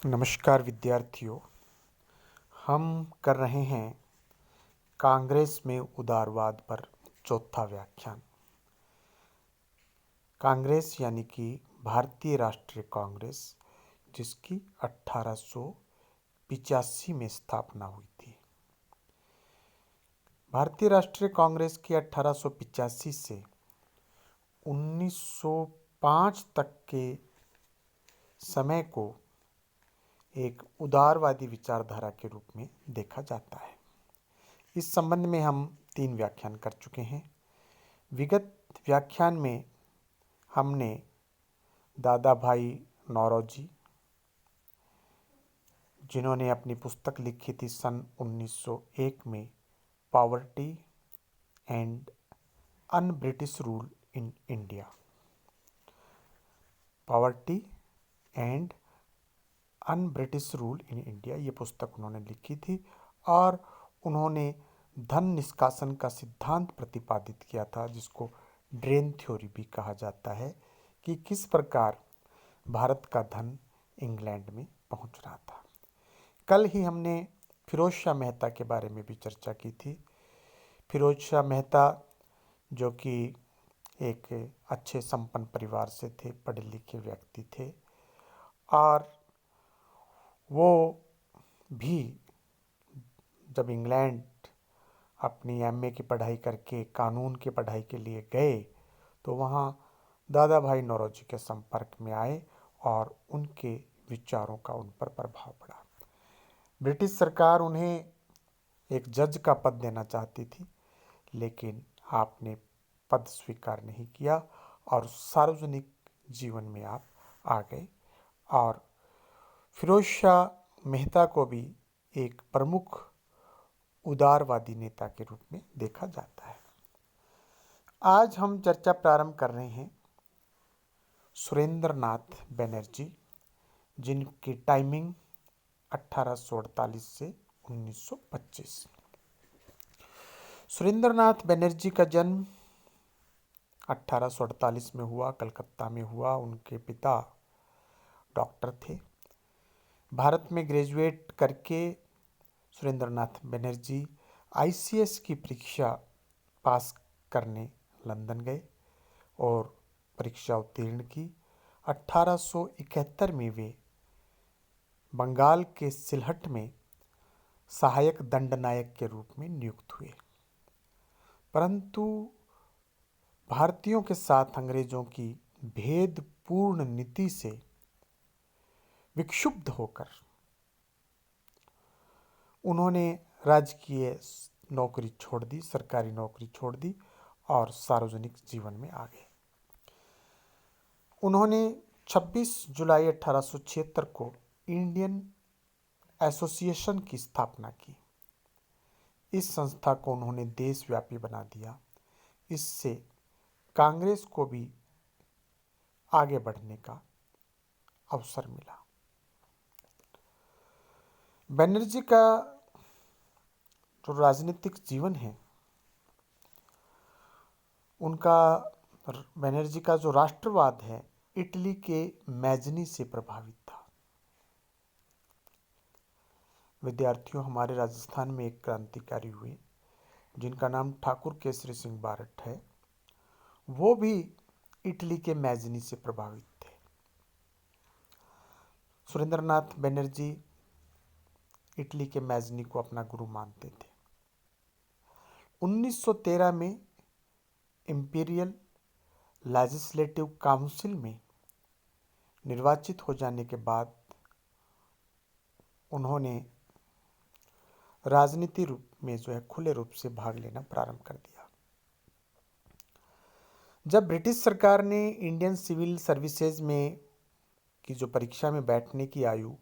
नमस्कार विद्यार्थियों। हम कर रहे हैं कांग्रेस में उदारवाद पर चौथा व्याख्यान। कांग्रेस यानी कि भारतीय राष्ट्रीय कांग्रेस, जिसकी 1885 में स्थापना हुई थी। भारतीय राष्ट्रीय कांग्रेस की 1885 से 1905 तक के समय को एक उदारवादी विचारधारा के रूप में देखा जाता है। इस संबंध में हम 3 व्याख्यान कर चुके हैं। विगत व्याख्यान में हमने दादा भाई नौरोजी, जिन्होंने अपनी पुस्तक लिखी थी सन 1901 में, poverty and un British rule in India, poverty and un British rule in India, ये पुस्तक उन्होंने लिखी थी और उन्होंने धन निष्कासन का सिद्धांत प्रतिपादित किया था, जिसको ड्रेन थ्योरी भी कहा जाता है, कि किस प्रकार भारत का धन इंग्लैंड में पहुंच रहा था। कल ही हमने फिरोज शाह मेहता के बारे में भी चर्चा की थी। फिरोज शाह मेहता जो कि एक अच्छे संपन्न परिवार से थे, पढ़े लिखे व्यक्ति थे, और वो भी जब इंग्लैंड अपनी एमए की पढ़ाई करके कानून की पढ़ाई के लिए गए तो वहाँ दादा भाई नौरोजी के संपर्क में आए और उनके विचारों का उन पर प्रभाव पड़ा। ब्रिटिश सरकार उन्हें एक जज का पद देना चाहती थी, लेकिन आपने पद स्वीकार नहीं किया और सार्वजनिक जीवन में आप आ गए और फिरोज शाह मेहता को भी एक प्रमुख उदारवादी नेता के रूप में देखा जाता है। आज हम चर्चा प्रारंभ कर रहे हैं सुरेंद्र नाथ बनर्जी, जिनकी टाइमिंग 1848 से 1925। सुरेंद्र नाथ बनर्जी का जन्म 1848 में हुआ, कलकत्ता में हुआ। उनके पिता डॉक्टर थे। भारत में ग्रेजुएट करके सुरेंद्र नाथ बनर्जी आईसीएस की परीक्षा पास करने लंदन गए और परीक्षा उत्तीर्ण की। 1871 में वे बंगाल के सिलहट में सहायक दंडनायक के रूप में नियुक्त हुए, परंतु भारतीयों के साथ अंग्रेजों की भेदपूर्ण नीति से विक्षुब्ध होकर उन्होंने राजकीय नौकरी छोड़ दी, सरकारी नौकरी छोड़ दी और सार्वजनिक जीवन में आ गए। उन्होंने 26 जुलाई 1876 को इंडियन एसोसिएशन की स्थापना की। इस संस्था को उन्होंने देशव्यापी बना दिया। इससे कांग्रेस को भी आगे बढ़ने का अवसर मिला। बनर्जी का जो राजनीतिक जीवन है, बनर्जी का जो राष्ट्रवाद है, इटली के मैजनी से प्रभावित था। विद्यार्थियों, हमारे राजस्थान में एक क्रांतिकारी हुए जिनका नाम ठाकुर केसरी सिंह बारट है। वो भी इटली के मैजनी से प्रभावित थे। सुरेंद्रनाथ बनर्जी इटली के मैजनी को अपना गुरु मानते थे। 1913 में इंपीरियल लेजिस्लेटिव काउंसिल में निर्वाचित हो जाने के बाद उन्होंने राजनीति रूप में खुले रूप से भाग लेना प्रारंभ कर दिया। जब ब्रिटिश सरकार ने इंडियन सिविल सर्विसेज में की जो परीक्षा में बैठने की आयु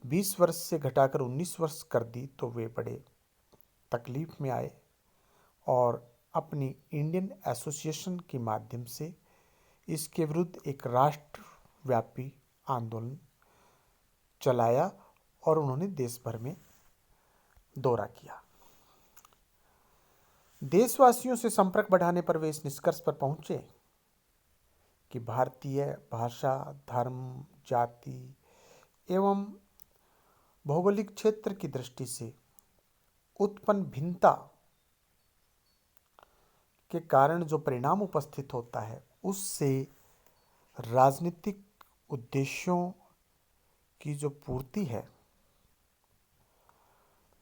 20 वर्ष से घटाकर 19 वर्ष कर दी, तो वे बड़े तकलीफ में आए और अपनी इंडियन एसोसिएशन के माध्यम से इसके विरुद्ध एक राष्ट्रव्यापी आंदोलन चलाया और उन्होंने देश भर में दौरा किया। देशवासियों से संपर्क बढ़ाने पर वे इस निष्कर्ष पर पहुंचे कि भारतीय भाषा, धर्म, जाति, एवं भौगोलिक क्षेत्र की दृष्टि से उत्पन्न भिन्नता के कारण जो परिणाम उपस्थित होता है, उससे राजनीतिक उद्देश्यों की जो पूर्ति है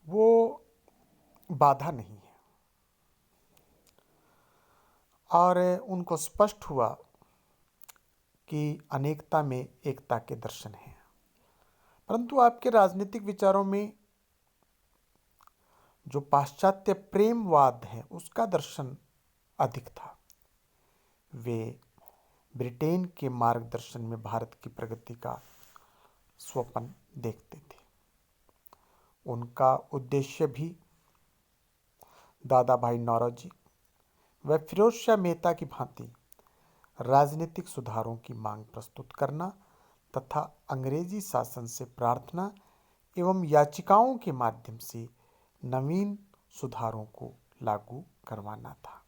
वो बाधा नहीं है। और उनको स्पष्ट हुआ कि अनेकता में एकता के दर्शन हैं। परंतु आपके राजनीतिक विचारों में जो पाश्चात्य प्रेमवाद है उसका दर्शन अधिक था। वे ब्रिटेन के मार्गदर्शन में भारत की प्रगति का स्वप्न देखते थे। उनका उद्देश्य भी दादा भाई नौरोजी व फिरोज शाह मेहता की भांति राजनीतिक सुधारों की मांग प्रस्तुत करना तथा अंग्रेजी शासन से प्रार्थना एवं याचिकाओं के माध्यम से नवीन सुधारों को लागू करवाना था।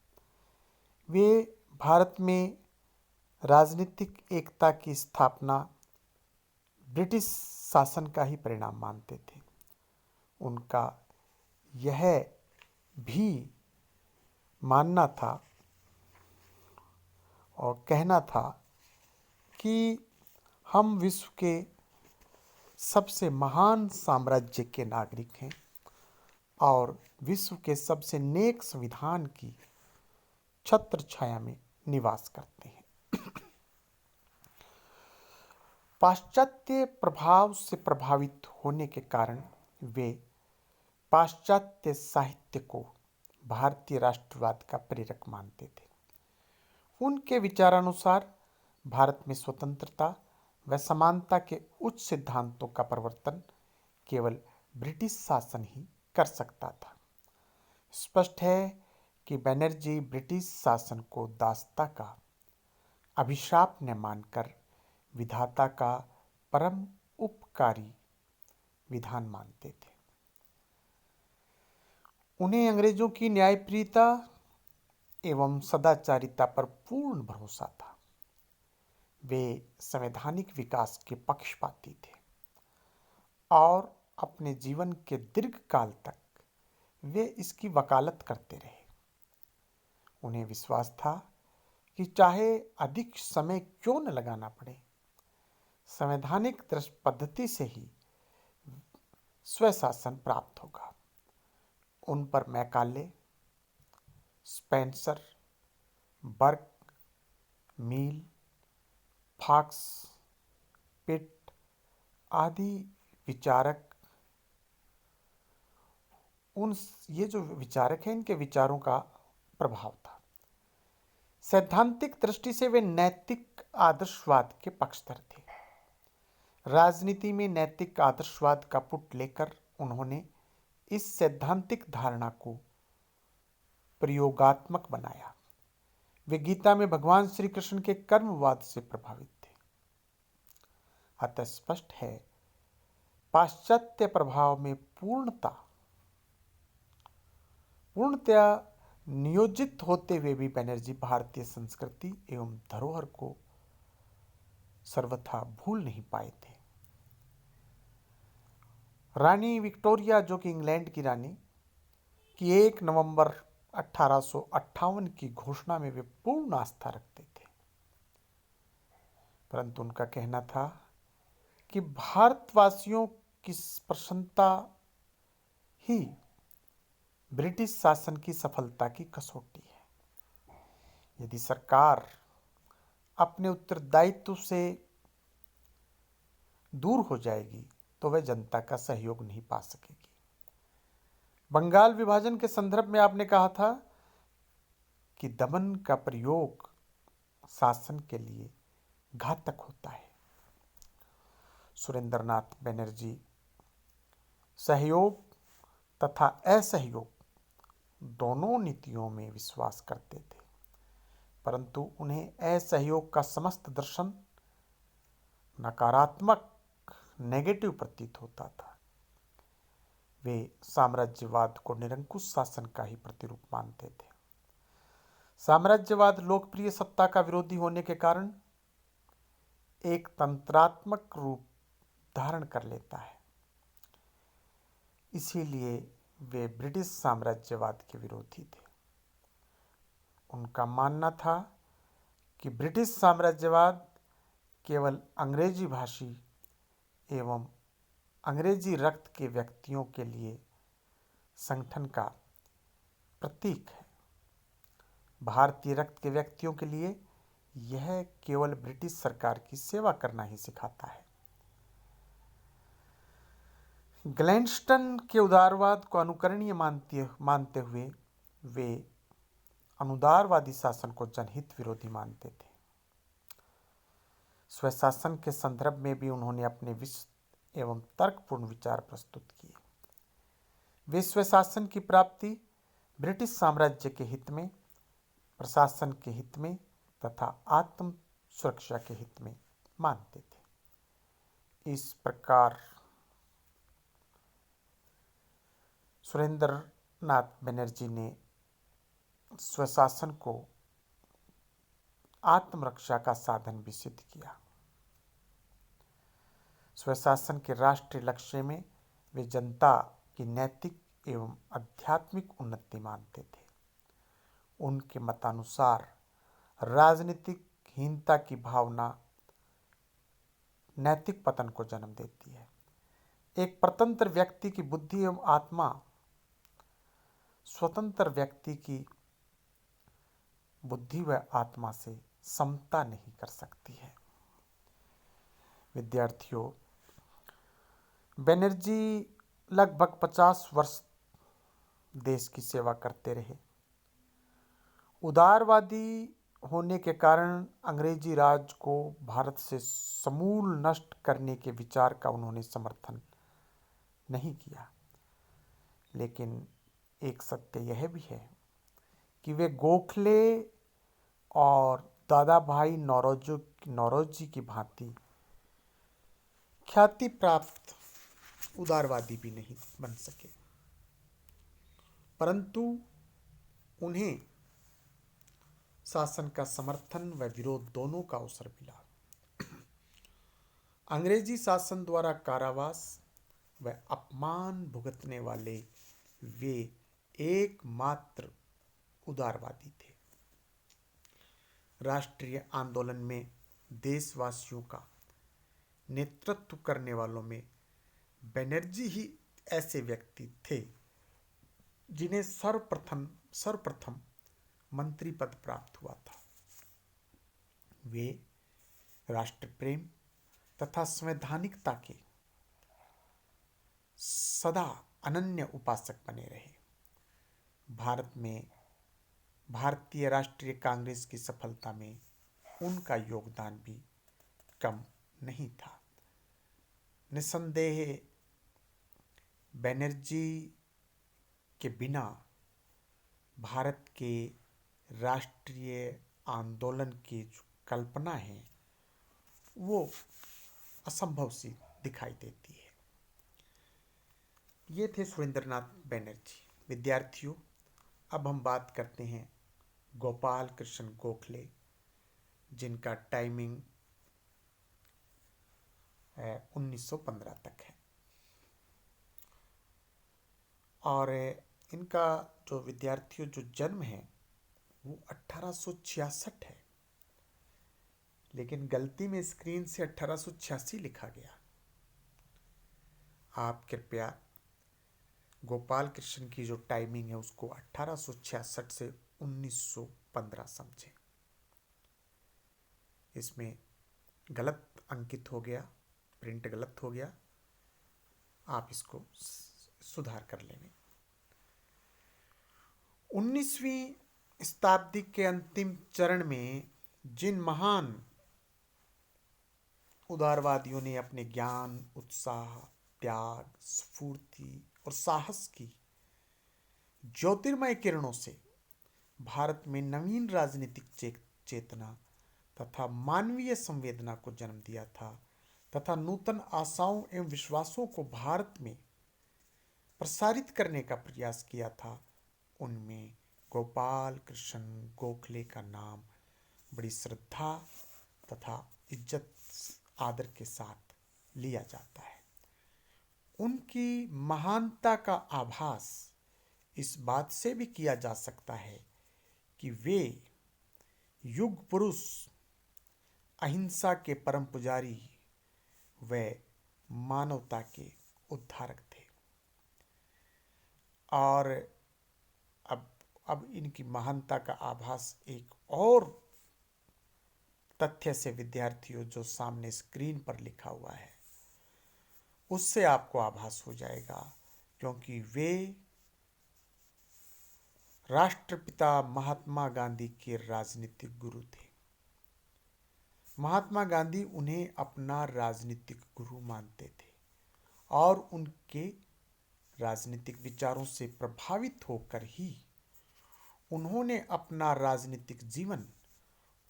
वे भारत में राजनीतिक एकता की स्थापना ब्रिटिश शासन का ही परिणाम मानते थे। उनका यह भी मानना था और कहना था कि हम विश्व के सबसे महान साम्राज्य के नागरिक हैं और विश्व के सबसे नेक संविधान की छत्र छाया में निवास करते हैं। पाश्चात्य प्रभाव से प्रभावित होने के कारण वे पाश्चात्य साहित्य को भारतीय राष्ट्रवाद का प्रेरक मानते थे। उनके विचारानुसार भारत में स्वतंत्रता व समानता के उच्च सिद्धांतों का प्रवर्तन केवल ब्रिटिश शासन ही कर सकता था। स्पष्ट है कि बनर्जी ब्रिटिश शासन को दासता का अभिशाप न मानकर विधाता का परम उपकारी विधान मानते थे। उन्हें अंग्रेजों की न्यायप्रियता एवं सदाचारिता पर पूर्ण भरोसा था। वे संवैधानिक विकास के पक्षपाती थे और अपने जीवन के दीर्घ काल तक वे इसकी वकालत करते रहे। उन्हें विश्वास था कि चाहे अधिक समय क्यों न लगाना पड़े, संवैधानिक पद्धति से ही स्वशासन प्राप्त होगा। उन पर मैकाले, स्पेंसर, बर्क, मील, फॉक्स, पिट आदि विचारक ये जो विचारक हैं इनके विचारों का प्रभाव था। सैद्धांतिक दृष्टि से वे नैतिक आदर्शवाद के पक्षधर थे। राजनीति में नैतिक आदर्शवाद का पुट लेकर उन्होंने इस सैद्धांतिक धारणा को प्रयोगात्मक बनाया। वे गीता में भगवान श्री कृष्ण के कर्मवाद से प्रभावित थे। अतः स्पष्ट है पाश्चात्य प्रभाव में पूर्णतया नियोजित होते हुए भी बनर्जी भारतीय संस्कृति एवं धरोहर को सर्वथा भूल नहीं पाए थे। रानी विक्टोरिया, जो कि इंग्लैंड की रानी, की 1 नवंबर 1858 की घोषणा में वे पूर्ण आस्था रखते थे। परंतु उनका कहना था कि भारतवासियों की प्रसन्नता ही ब्रिटिश शासन की सफलता की कसौटी है। यदि सरकार अपने उत्तरदायित्व से दूर हो जाएगी तो वह जनता का सहयोग नहीं पा सकेगी। बंगाल विभाजन के संदर्भ में आपने कहा था कि दमन का प्रयोग शासन के लिए घातक होता है। सुरेंद्रनाथ बनर्जी सहयोग तथा असहयोग दोनों नीतियों में विश्वास करते थे, परंतु उन्हें असहयोग का समस्त दर्शन नकारात्मक नेगेटिव प्रतीत होता था। वे साम्राज्यवाद को निरंकुश शासन का ही प्रतिरूप मानते थे। साम्राज्यवाद लोकप्रिय सत्ता का विरोधी होने के कारण एक तंत्रात्मक रूप धारण कर लेता है। इसीलिए वे ब्रिटिश साम्राज्यवाद के विरोधी थे। उनका मानना था कि ब्रिटिश साम्राज्यवाद केवल अंग्रेजी भाषी एवं अंग्रेजी रक्त के व्यक्तियों के लिए संगठन का प्रतीक है। भारतीय रक्त के व्यक्तियों के लिए यह केवल ब्रिटिश सरकार की सेवा करना ही सिखाता है। ग्लैडस्टोन के उदारवाद को अनुकरणीय मानते हुए वे अनुदारवादी शासन को जनहित विरोधी मानते थे। स्वशासन के संदर्भ में भी उन्होंने अपने विस्तृत एवं तर्कपूर्ण विचार प्रस्तुत किए। वे स्वशासन की प्राप्ति ब्रिटिश साम्राज्य के हित में, प्रशासन के हित में तथा आत्म सुरक्षा के हित में मानते थे। इस प्रकार सुरेंद्रनाथ बनर्जी ने स्वशासन को आत्मरक्षा का साधन भी सिद्ध किया। स्वशासन के राष्ट्रीय लक्ष्य में वे जनता की नैतिक एवं आध्यात्मिक उन्नति मानते थे। उनके मतानुसार राजनीतिक हीनता की भावना नैतिक पतन को जन्म देती है। एक स्वतंत्र व्यक्ति की बुद्धि एवं आत्मा स्वतंत्र व्यक्ति की बुद्धि व आत्मा से समता नहीं कर सकती है। विद्यार्थियों, बनर्जी लगभग 50 वर्ष देश की सेवा करते रहे। उदारवादी होने के कारण अंग्रेजी राज को भारत से समूल नष्ट करने के विचार का उन्होंने समर्थन नहीं किया। लेकिन एक सत्य यह भी है कि वे गोखले और दादा भाई नौरोजी की भांति ख्याति प्राप्त उदारवादी भी नहीं बन सके, परंतु उन्हें शासन का समर्थन व विरोध दोनों का अवसर मिला। अंग्रेजी शासन द्वारा कारावास व अपमान भुगतने वाले वे एकमात्र उदारवादी थे। राष्ट्रीय आंदोलन में देशवासियों का नेतृत्व करने वालों में बनर्जी ही ऐसे व्यक्ति थे जिन्हें सर्वप्रथम मंत्री पद प्राप्त हुआ था। वे राष्ट्र प्रेम तथा संवैधानिकता के सदा अनन्य उपासक बने रहे। भारत में भारतीय राष्ट्रीय कांग्रेस की सफलता में उनका योगदान भी कम नहीं था। निस्संदेह बनर्जी के बिना भारत के राष्ट्रीय आंदोलन की जो कल्पना है वो असंभव सी दिखाई देती है। ये थे सुरेंद्रनाथ बनर्जी। विद्यार्थियों, अब हम बात करते हैं गोपाल कृष्ण गोखले, जिनका टाइमिंग 1915 तक है। और इनका जो विद्यार्थियों जो जन्म है वो 1866 है, लेकिन गलती में स्क्रीन से 1886 लिखा गया। आप कृपया गोपाल कृष्ण की जो टाइमिंग है उसको 1866 से 1915 समझें। इसमें गलत अंकित हो गया, प्रिंट गलत हो गया, आप इसको सुधार कर लेंगे। 19वीं शताब्दी के अंतिम चरण में जिन महान उदारवादियों ने अपने ज्ञान, उत्साह, त्याग, स्फूर्ति और साहस की ज्योतिर्मय किरणों से भारत में नवीन राजनीतिक चेतना तथा मानवीय संवेदना को जन्म दिया था तथा नूतन आशाओं एवं विश्वासों को भारत में प्रसारित करने का प्रयास किया था, उनमें गोपाल कृष्ण गोखले का नाम बड़ी श्रद्धा तथा इज्जत आदर के साथ लिया जाता है। उनकी महानता का आभास इस बात से भी किया जा सकता है कि वे युग पुरुष, अहिंसा के परम पुजारी व मानवता के उद्धारक थे। और अब अब इनकी महानता का आभास एक और तथ्य से विद्यार्थियों, जो सामने स्क्रीन पर लिखा हुआ है, उससे आपको आभास हो जाएगा, क्योंकि वे राष्ट्रपिता महात्मा गांधी के राजनीतिक गुरु थे। महात्मा गांधी उन्हें अपना राजनीतिक गुरु मानते थे और उनके राजनीतिक विचारों से प्रभावित होकर ही उन्होंने अपना राजनीतिक जीवन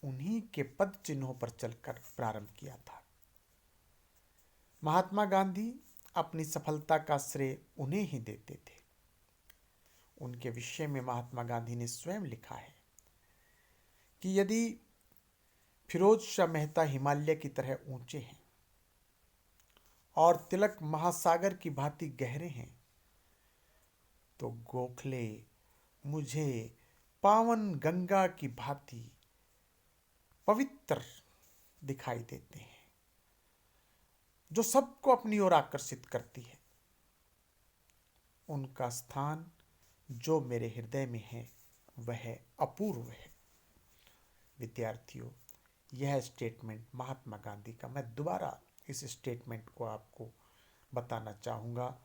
उन्हीं के पद चिन्हों पर चलकर प्रारंभ किया था। महात्मा गांधी अपनी सफलता का श्रेय उन्हें ही देते थे। उनके विषय में महात्मा गांधी ने स्वयं लिखा है कि यदि फिरोज शाह मेहता हिमालय की तरह ऊंचे हैं और तिलक महासागर की भांति गहरे हैं, तो गोखले मुझे पावन गंगा की भांति पवित्र दिखाई देते हैं, जो सबको अपनी ओर आकर्षित करती है। उनका स्थान जो मेरे हृदय में है वह अपूर्व है। विद्यार्थियों, यह स्टेटमेंट महात्मा गांधी का, मैं दोबारा इस स्टेटमेंट को आपको बताना चाहूँगा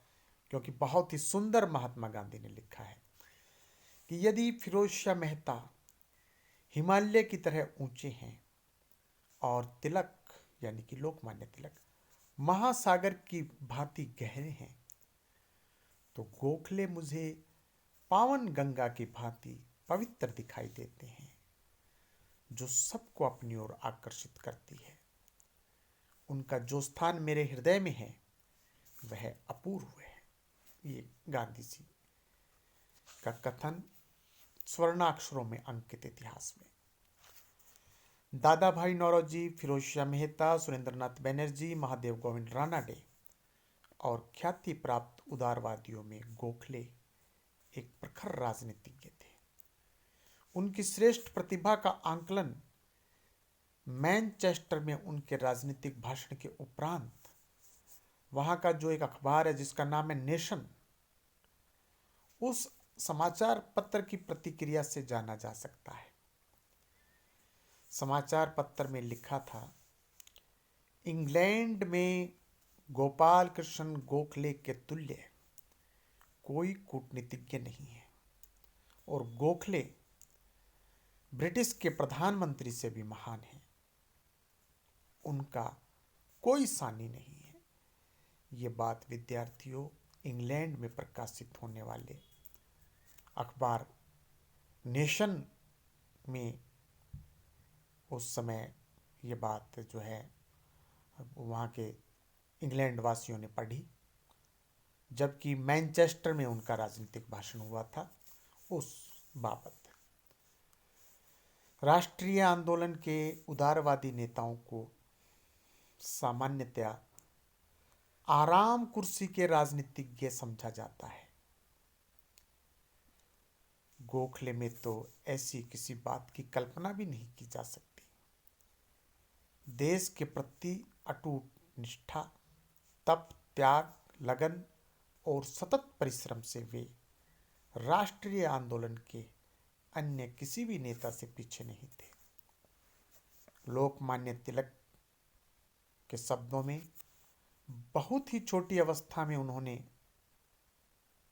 क्योंकि बहुत ही सुंदर महात्मा गांधी ने लिखा है कि यदि फिरोज शाह मेहता हिमालय की तरह ऊंचे हैं और तिलक यानी कि लोकमान्य तिलक महासागर की भांति गहरे हैं, तो गोखले मुझे पावन गंगा की भांति पवित्र दिखाई देते हैं, जो सबको अपनी ओर आकर्षित करती है। उनका जो स्थान मेरे हृदय में है वह अपूर्व है। ये गांधी जी का कथन स्वर्णाक्षरों में अंकित इतिहास में। दादा भाई नौरोजी, फिरोज शाह मेहता, सुरेंद्रनाथ बनर्जी, महादेव गोविंद रानाडे और ख्याति प्राप्त उदारवादियों में गोखले एक प्रखर राजनीतिज्ञ थे। उनकी श्रेष्ठ प्रतिभा का आंकलन मैनचेस्टर में उनके राजनीतिक भाषण के उपरांत वहां का जो एक अखबार है जिसका नाम है नेशन, उस समाचार पत्र की प्रतिक्रिया से जाना जा सकता है। समाचार पत्र में लिखा था, इंग्लैंड में गोपाल कृष्ण गोखले के तुल्य कोई कूटनीतिज्ञ नहीं है और गोखले ब्रिटिश के प्रधानमंत्री से भी महान हैं। उनका कोई सानी नहीं है। ये बात विद्यार्थियों इंग्लैंड में प्रकाशित होने वाले अखबार नेशन में उस समय ये बात जो है वहाँ के इंग्लैंड वासियों ने पढ़ी, जबकि मैनचेस्टर में उनका राजनीतिक भाषण हुआ था। उस बाबत राष्ट्रीय आंदोलन के उदारवादी नेताओं को सामान्यतया आराम कुर्सी के राजनीतिज्ञ समझा जाता है। गोखले में तो ऐसी किसी बात की कल्पना भी नहीं की जा सकती। देश के प्रति अटूट निष्ठा, तप, त्याग, लगन और सतत परिश्रम से वे राष्ट्रीय आंदोलन के अन्य किसी भी नेता से पीछे नहीं थे। लोकमान्य तिलक के शब्दों में, बहुत ही छोटी अवस्था में उन्होंने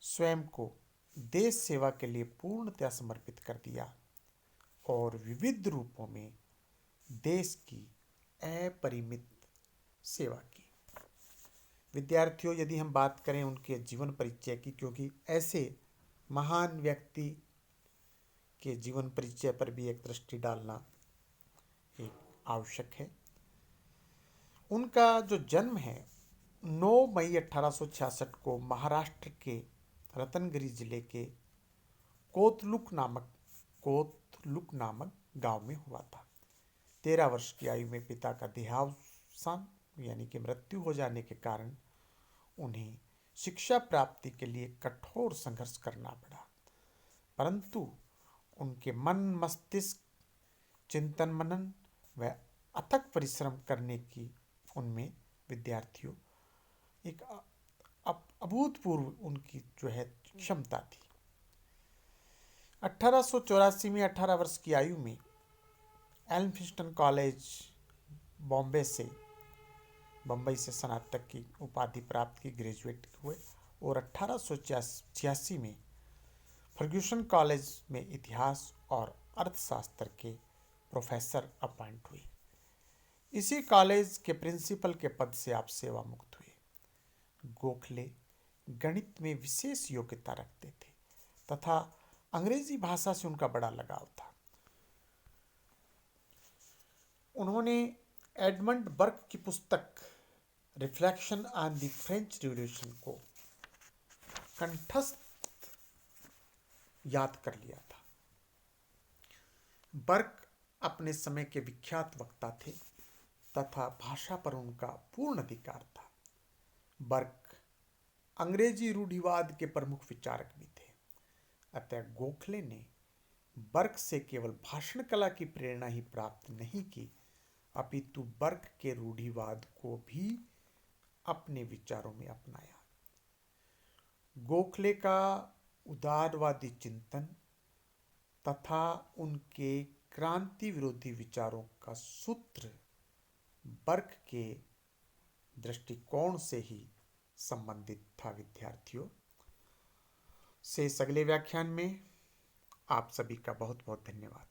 स्वयं को देश सेवा के लिए पूर्णतया समर्पित कर दिया और विविध रूपों में देश की अपरिमित सेवा की। विद्यार्थियों, यदि हम बात करें उनके जीवन परिचय की, क्योंकि ऐसे महान व्यक्ति के जीवन परिचय पर भी एक दृष्टि डालना एक आवश्यक है। उनका जो जन्म है 9 मई 1866 को महाराष्ट्र के रत्नगिरी जिले के कोतलुक नामक गांव में हुआ था। 13 वर्ष की आयु में पिता का देहावसान यानी कि मृत्यु हो जाने के कारण उन्हें शिक्षा प्राप्ति के लिए कठोर संघर्ष करना पड़ा, परंतु उनके मन मस्तिष्क चिंतन मनन व अथक परिश्रम करने की उनमें विद्यार्थियों एक अभूतपूर्व उनकी जो है क्षमता थी। 1884 में 18 वर्ष की आयु में एल्फिंस्टन कॉलेज बम्बई से स्नातक की उपाधि प्राप्त की, ग्रेजुएट हुए और 1886 में फर्ग्यूसन कॉलेज में इतिहास और अर्थशास्त्र के प्रोफेसर अपॉइंट हुए। इसी कॉलेज के प्रिंसिपल के पद से आप सेवा मुक्त हुए। गोखले गणित में विशेष योग्यता रखते थे तथा अंग्रेजी भाषा से उनका बड़ा लगाव था। उन्होंने एडमंड बर्क की पुस्तक reflection on the French revolution को कंठस्थ याद कर लिया था। बर्क अपने समय के विख्यात वक्ता थे तथा भाषा पर उनका पूर्ण अधिकार था। बर्क अंग्रेजी रूढ़िवाद के प्रमुख विचारक भी थे। अतः गोखले ने बर्क से केवल भाषण कला की प्रेरणा ही प्राप्त नहीं की, अपितु बर्क के रूढ़िवाद को भी अपने विचारों में अपनाया। गोखले का उदारवादी चिंतन तथा उनके क्रांति विरोधी विचारों का सूत्र बर्क के दृष्टिकोण से ही संबंधित था। विद्यार्थियों, से अगले व्याख्यान में आप सभी का बहुत बहुत धन्यवाद।